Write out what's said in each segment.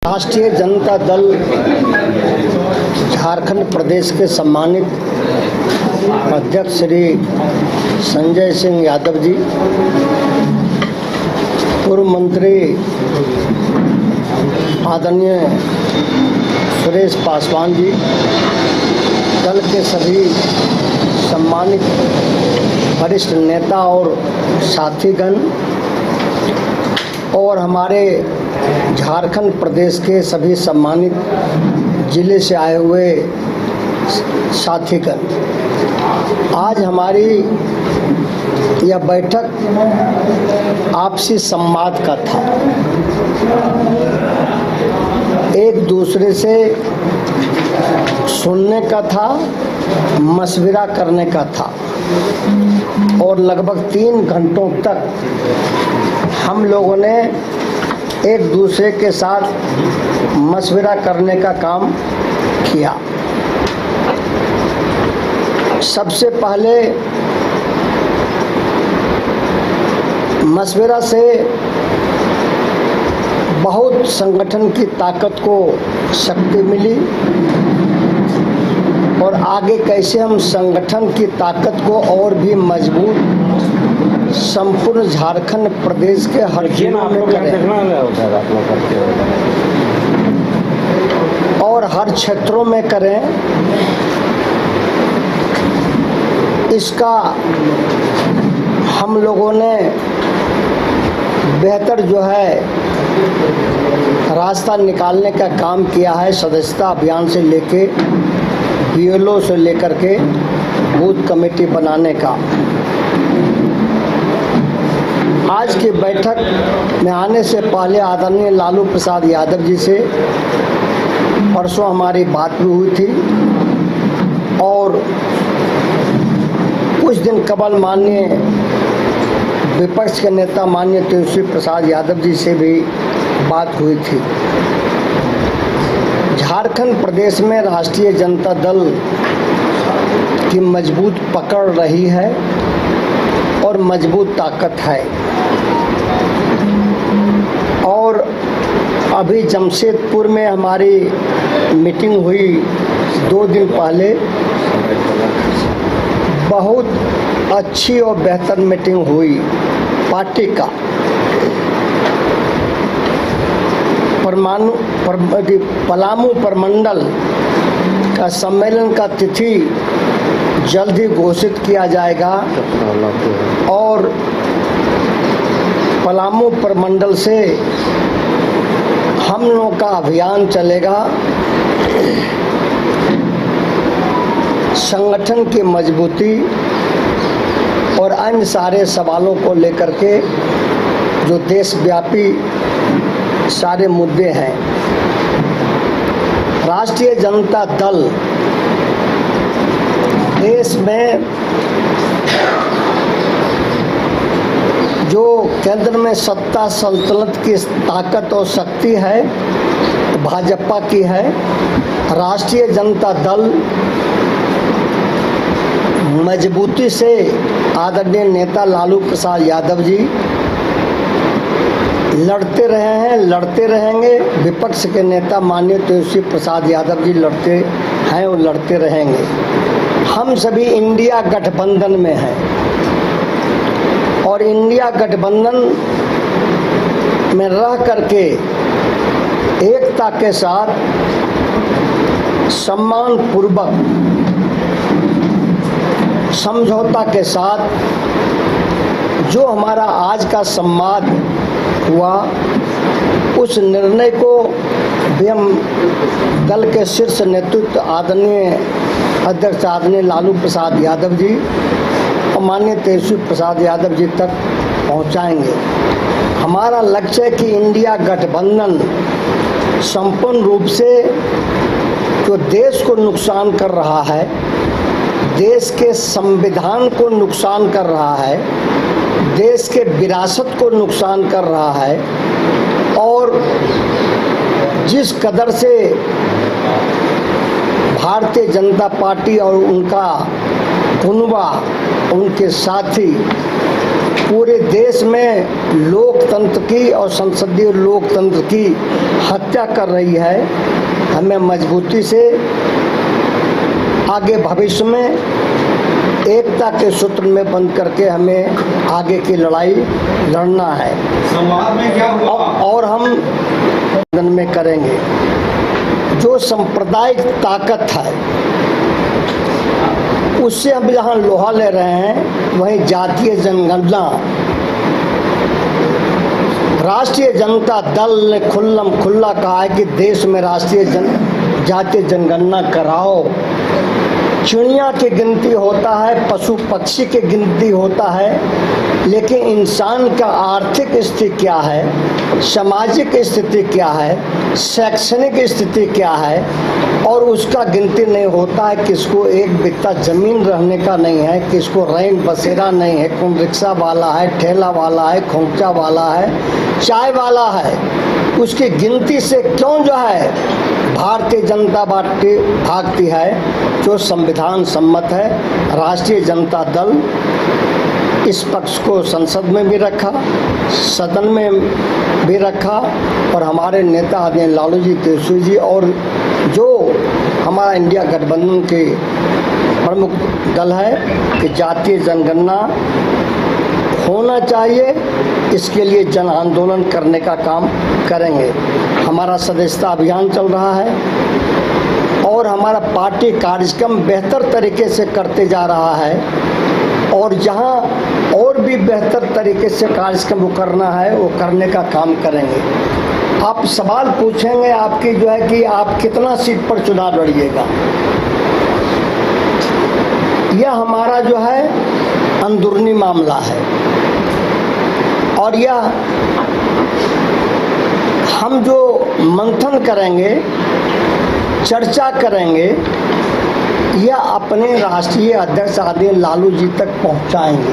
राष्ट्रीय जनता दल झारखंड प्रदेश के सम्मानित अध्यक्ष श्री संजय सिंह यादव जी, पूर्व मंत्री आदरणीय सुरेश पासवान जी, दल के सभी सम्मानित वरिष्ठ नेता और साथीगण और हमारे झारखंड प्रदेश के सभी सम्मानित जिले से आए हुए साथीगण, आज हमारी यह बैठक आपसी संवाद का था। एक दूसरे से सुनने का था, मशविरा करने का था और लगभग 3 घंटों तक हम लोगों ने एक दूसरे के साथ मशविरा करने का काम किया। सबसे पहले मशविरा से बहुत संगठन की ताकत को शक्ति मिली और आगे कैसे हम संगठन की ताकत को और भी मजबूत संपूर्ण झारखंड प्रदेश के हर जिलों में करें और हर क्षेत्रों में करें, इसका हम लोगों ने बेहतर जो है रास्ता निकालने का काम किया है। सदस्यता अभियान से लेके BLO से लेकर के बूथ कमेटी बनाने का। आज की बैठक में आने से पहले आदरणीय लालू प्रसाद यादव जी से परसों हमारी बात भी हुई थी और कुछ दिन कबल माननीय विपक्ष के नेता माननीय तेजस्वी प्रसाद यादव जी से भी बात हुई थी। झारखंड प्रदेश में राष्ट्रीय जनता दल की मजबूत पकड़ रही है और मजबूत ताकत है और अभी जमशेदपुर में हमारी मीटिंग हुई 2 दिन पहले। बहुत अच्छी और बेहतर मीटिंग हुई। पार्टी का पलामू प्रमंडल का सम्मेलन का तिथि जल्द ही घोषित किया जाएगा और पलामू प्रमंडल से हम लोगों का अभियान चलेगा संगठन की मजबूती और अन्य सारे सवालों को लेकर के जो देशव्यापी सारे मुद्दे हैं। राष्ट्रीय जनता दल देश में जो केंद्र में सत्ता सल्तनत की ताकत और शक्ति है भाजपा की है। राष्ट्रीय जनता दल मजबूती से आदरणीय नेता लालू प्रसाद यादव जी लड़ते रहे हैं, लड़ते रहेंगे। विपक्ष के नेता माननीय तेजस्वी प्रसाद यादव जी लड़ते हैं और लड़ते रहेंगे। हम सभी इंडिया गठबंधन में हैं और इंडिया गठबंधन में रह करके एकता के साथ सम्मान पूर्वक समझौता के साथ जो हमारा आज का संवाद हुआ उस निर्णय को भी हम दल के शीर्ष नेतृत्व आदरणीय अध्यक्ष आदरणीय लालू प्रसाद यादव जी और माननीय तेजस्वी प्रसाद यादव जी तक पहुंचाएंगे। हमारा लक्ष्य है कि इंडिया गठबंधन संपूर्ण रूप से जो देश को नुकसान कर रहा है, देश के संविधान को नुकसान कर रहा है, देश के विरासत को नुकसान कर रहा है और जिस कदर से भारतीय जनता पार्टी और उनका कुनबा, उनके साथी पूरे देश में लोकतंत्र की और संसदीय लोकतंत्र की हत्या कर रही है, हमें मजबूती से आगे भविष्य में एकता के सूत्र में बंद करके हमें आगे की लड़ाई लड़ना है। संवाद में क्या हुआ? और हम में करेंगे। जो सांप्रदायिक ताकत है उससे हम जहाँ लोहा ले रहे हैं, वहीं जातीय जनगणना राष्ट्रीय जनता दल ने खुल्ला कहा है कि देश में जातीय जनगणना कराओ। चिड़िया की गिनती होता है, पशु पक्षी की गिनती होता है, लेकिन इंसान का आर्थिक स्थिति क्या है, सामाजिक स्थिति क्या है, शैक्षणिक स्थिति क्या है, और उसका गिनती नहीं होता है। किसको एक बित्ता जमीन रहने का नहीं है, किसको रैन बसेरा नहीं है, कौन रिक्शा वाला है, ठेला वाला है, खोंचा वाला है, चाय वाला है, उसकी गिनती से क्यों जो है भारतीय जनता पार्टी भागती है। जो संविधान सम्मत है, राष्ट्रीय जनता दल इस पक्ष को संसद में भी रखा, सदन में भी रखा, और हमारे नेता आदरणीय लालू जी तेजस्वी जी और जो हमारा इंडिया गठबंधन के प्रमुख दल है कि जातीय जनगणना होना चाहिए, इसके लिए जन आंदोलन करने का काम करेंगे। हमारा सदस्यता अभियान चल रहा है और हमारा पार्टी कार्यक्रम बेहतर तरीके से करते जा रहा है, और जहां और भी बेहतर तरीके से कार्यक्रम करना है वो करने का काम करेंगे। आप सवाल पूछेंगे आपकी जो है कि आप कितना सीट पर चुनाव लड़िएगा, यह हमारा जो है अंदरूनी मामला है, और यह हम जो मंथन करेंगे, चर्चा करेंगे, यह अपने राष्ट्रीय अध्यक्ष आदरणीय लालू जी तक पहुंचाएंगे।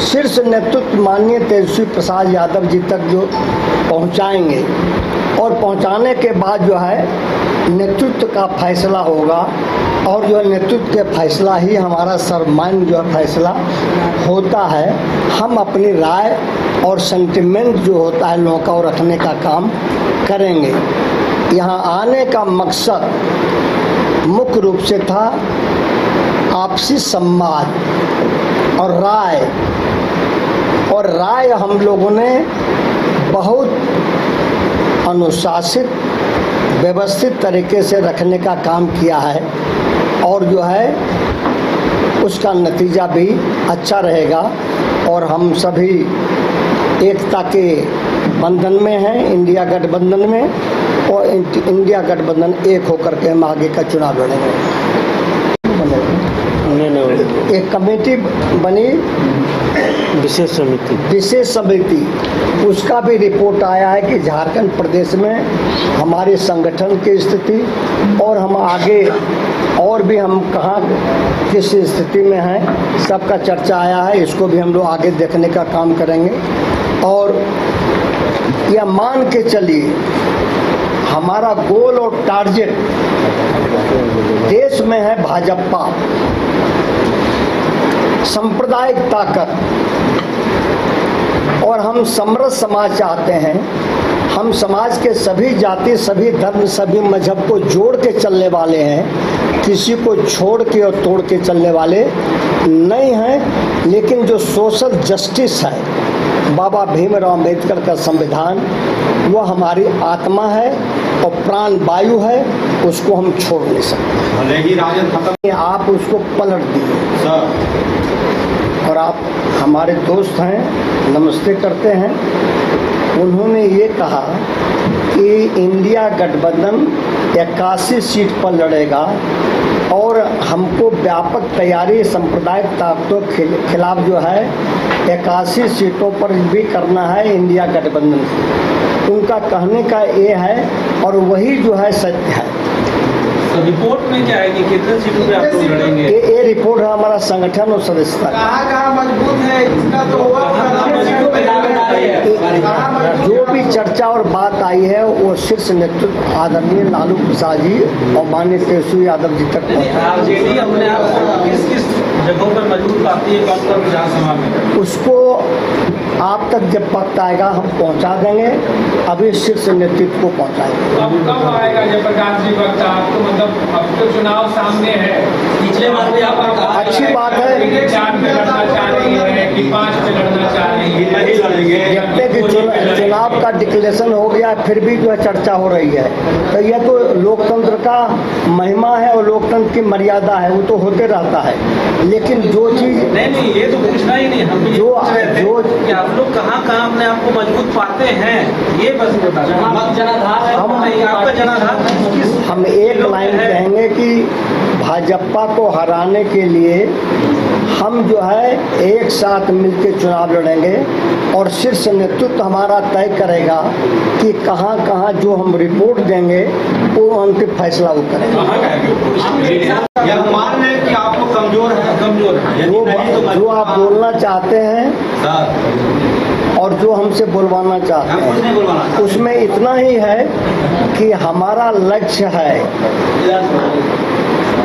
शीर्ष नेतृत्व माननीय तेजस्वी प्रसाद यादव जी तक जो पहुंचाएंगे, और पहुंचाने के बाद जो है नेतृत्व का फैसला होगा, और जो नेतृत्व के फैसला ही हमारा सर्वमान्य जो फैसला होता है। हम अपनी राय और सेंटिमेंट जो होता है लोगों का वो रखने का काम करेंगे। यहाँ आने का मकसद मुख्य रूप से था आपसी संवाद और राय हम लोगों ने बहुत अनुशासित व्यवस्थित तरीके से रखने का काम किया है, और जो है उसका नतीजा भी अच्छा रहेगा। और हम सभी एकता के बंधन में हैं, इंडिया गठबंधन में, और इंडिया गठबंधन एक होकर के हम आगे का चुनाव लड़ेंगे। एक कमेटी बनी, विशेष समिति, उसका भी रिपोर्ट आया है कि झारखंड प्रदेश में हमारे संगठन की स्थिति और हम आगे और भी हम कहाँ किस स्थिति में हैं, सबका चर्चा आया है। इसको भी हम लोग आगे देखने का काम करेंगे, और यह मान के चलिए हमारा गोल और टारगेट देश में है भाजपा, सांप्रदायिक ताकत, और हम समृद्ध समाज चाहते हैं। हम समाज के सभी जाति, सभी धर्म, सभी मजहब को जोड़ के चलने वाले हैं, किसी को छोड़ के और तोड़ के चलने वाले नहीं हैं। लेकिन जो सोशल जस्टिस है, बाबा भीमराव अम्बेडकर का संविधान, वो हमारी आत्मा है और प्राण वायु है, उसको हम छोड़ नहीं सकते। भले ही राजद खत्म, आप उसको पलट दिए सर। और आप हमारे दोस्त हैं, नमस्ते करते हैं। उन्होंने ये कहा कि इंडिया गठबंधन 81 सीट पर लड़ेगा, और हमको व्यापक तैयारी सांप्रदायिक ताकतों के खिलाफ जो है 81 सीटों पर भी करना है इंडिया गठबंधन की। उनका कहने का ये है, और वही जो है सत्य है। तो रिपोर्ट में क्या है कि कितने सीटों पे आप लोग लड़ेंगे? ये रिपोर्ट है हमारा संगठन और सदस्यता। कहाँ मजबूत है इसका तो जो भी चर्चा और बात आई है वो शीर्ष नेतृत्व आदरणीय लालू प्रसाद जी और माननीय तेजस्वी यादव जी तक पहुंचा। आरजेडी अपने आप को किस किस जगहों पर मजबूत पाती है कौन कौन विधानसभा में? उसको आप तक जब वक्त आएगा हम पहुंचा देंगे, अभी शीर्ष नेतृत्व को पहुंचाएंगे। अब कब आएगा जयप्रकाश जी वक्त? आपको मतलब अब तो चुनाव सामने है, पिछले बार भी आप अच्छी बात है। 4 में लड़ना चाह रही है कि 5 में लड़ना चाह रही है? नहीं लड़ेंगे। जब तक चुनाव का डिक्लेरेशन हो गया फिर भी जो है चर्चा हो रही है, तो यह तो लोकतंत्र का महिमा है और लोकतंत्र की मर्यादा है, वो तो होते रहता है। लेकिन जो चीज नहीं ये तो पूछना ही नहीं, हम ये जो- पूछ रहे थे जो- कि आप लोग कहाँ अपने आप को मजबूत पाते हैं, ये बस बता दें। मत जनाधार है, हम- नहीं आपका जनाधार किस हम एक लाइन है? कहेंगे कि भाजपा को हराने के लिए हम जो है एक साथ मिलकर चुनाव लड़ेंगे और शीर्ष नेतृत्व हमारा तय करेगा कि कहाँ कहाँ जो हम रिपोर्ट देंगे वो अंतिम फैसला वो करेगा। कहाँ गए? यह मान लें कि आप लोग कमजोर है। कमजोर है। यदि नहीं तो जो आप बोलना चाहते हैं सर, और जो हमसे बुलवाना चाहते हम कुछ नहीं हैं बुलवाना। उसमें इतना ही है कि हमारा लक्ष्य है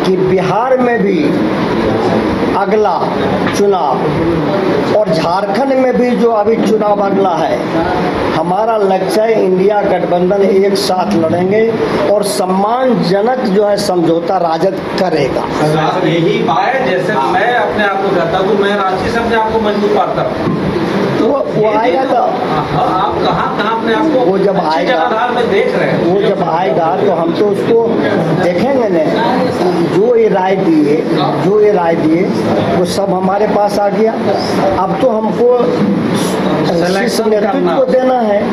कि बिहार में भी अगला चुनाव और झारखंड में भी जो अभी चुनाव अगला है, हमारा लक्ष्य है इंडिया गठबंधन एक साथ लड़ेंगे और सम्मानजनक जो है समझौता राजद करेगा। सर, यही बात मैं जैसे मैं अपने आप को कहता हूँ, मैं रांची से अपने आप को मजबूत पाता हूँ। तो वो आएगा तो आप कहाँ अपने आप को वो जब अच्छे आएगा- जनाधार में देख रहे हैं? वो जब आएगा तो हम तो उसको देखेंगे न। जो ये राय दिए वो सब हमारे पास आ गया। अब तो हमको शीर्ष नेतृत्व को देना है,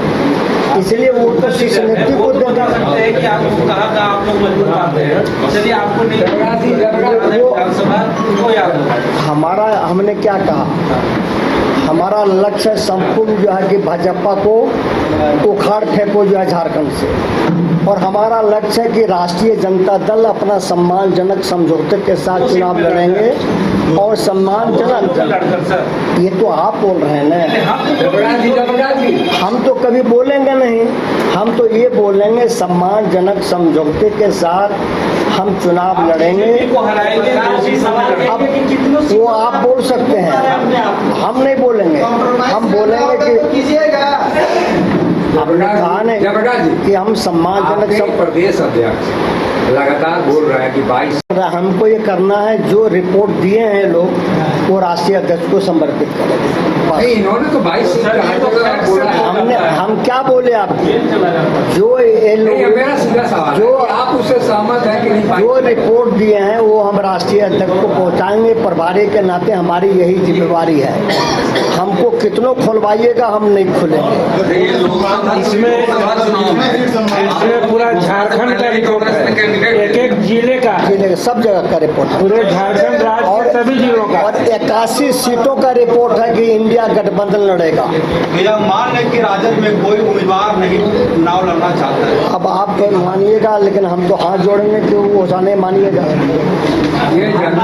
इसलिए वो तो शीर्ष नेतृत्व वो को तो बता देना सकते हैं कि आपको कहाँ आप लोग मजबूत पाते हैं। चलिए आपको नहीं विधानसभा को याद होगा। हमारा हमने क्या कहा, हमारा लक्ष्य संपूर्ण जो है कि भाजपा को उखाड़ फेंको जो है झारखंड से, और हमारा लक्ष्य है कि राष्ट्रीय जनता दल अपना सम्मानजनक समझौते के साथ चुनाव लड़ेंगे और सम्मानजनक। लड़कर सर ये तो आप बोल रहे हैं ना, हम तो कभी बोलेंगे नहीं। हम तो ये बोलेंगे सम्मानजनक समझौते के साथ हम चुनाव लड़ेंगे। को हराएंगे अब वो आप बोल सकते हैं, हम नहीं बोलेंगे। हम बोलेंगे कि आपने कहा नहीं कि हम सम्मानजनक सब प्रदेश अध्यक्ष लगातार बोल रहे हैं कि 22 हमको ये करना है, जो रिपोर्ट दिए हैं लोग वो राष्ट्रीय अध्यक्ष को समर्पित करेंगे। नहीं, इन्होंने तो 22 सीट का हर जगह बोला है। हम क्या बोले आपको, जो ये नहीं, ये मेरा सीधा सवाल है जो कि आप उससे सहमत हैं कि नहीं? जो रिपोर्ट दिए हैं वो हम राष्ट्रीय अध्यक्ष को पहुंचाएंगे। प्रभारी के नाते हमारी यही जिम्मेवारी है। हमको कितनों खुलवाइएगा, हम नहीं खुलेंगे। इसमें पूरा झारखंड का रिपोर्ट है, एक जिले का, जिले के सब जगह का रिपोर्ट है पूरे झारखंड राज्य और के सभी जिलों का। और 81 सीटों का रिपोर्ट है कि इंडिया गठबंधन लड़ेगा। यह मान लें कि राजद में कोई उम्मीदवार नहीं चुनाव लड़ना चाहता है। अब आप तो मानिएगा, लेकिन हम तो हाथ जोड़ेंगे कि वो नहीं मानिएगा। ये जनता